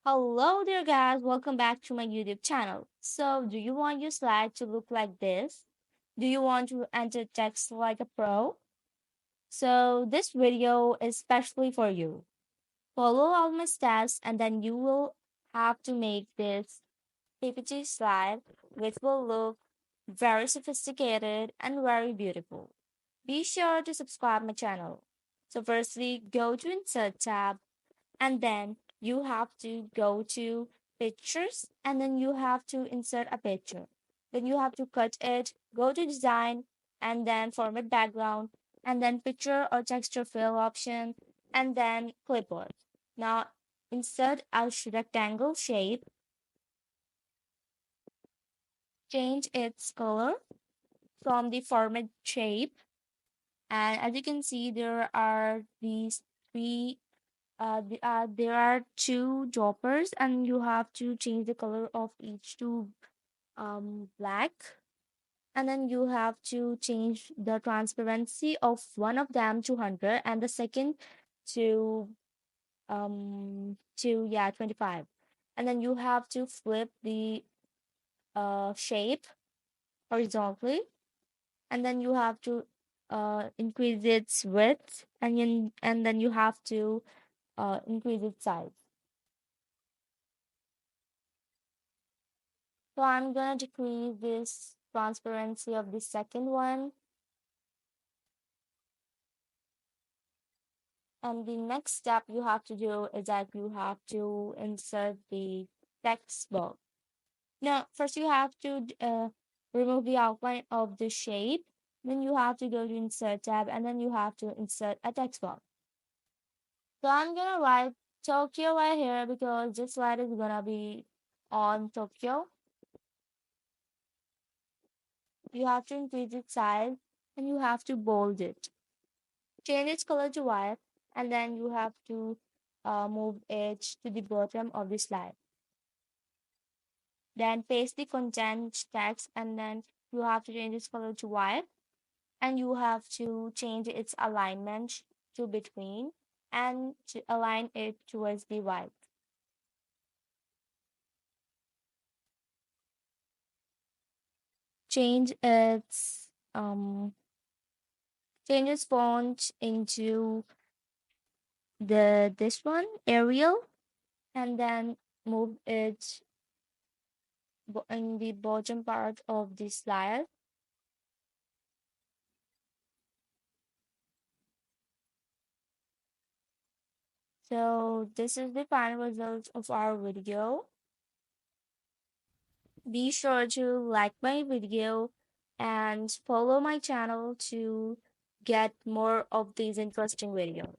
Hello there guys, welcome back to my YouTube channel. So, do you want your slide to look like this? Do you want to enter text like a pro? So, this video is specially for you. Follow all my steps and then you will have to make this PPT slide which will look very sophisticated and very beautiful. Be sure to subscribe my channel. So, firstly, go to Insert tab and then you have to go to pictures and then you have to insert a picture, then you have to cut it, go to design and then format background and then picture or texture fill option and then clipboard. Now insert a rectangle shape, change its color from the format shape, and as you can see there are these three there are two droppers and you have to change the color of each to black, and then you have to change the transparency of one of them to 100 and the second to 25, and then you have to flip the shape horizontally, and then you have to increase its width, and then you have to increase its size. So I'm gonna decrease this transparency of the second one. And the next step you have to do is that you have to insert the text box. Now, first you have to remove the outline of the shape. Then you have to go to Insert tab, and then you have to insert a text box. So I'm gonna write Tokyo right here because this slide is gonna be on Tokyo. You have to increase its size and you have to bold it. Change its color to white, and then you have to move it to the bottom of the slide. Then paste the content text, and then you have to change its color to white, and you have to change its alignment to between and to align it towards the white. Change its change its font into this one Arial, and then move it in the bottom part of the slide. So this is the final result of our video. Be sure to like my video and follow my channel to get more of these interesting videos.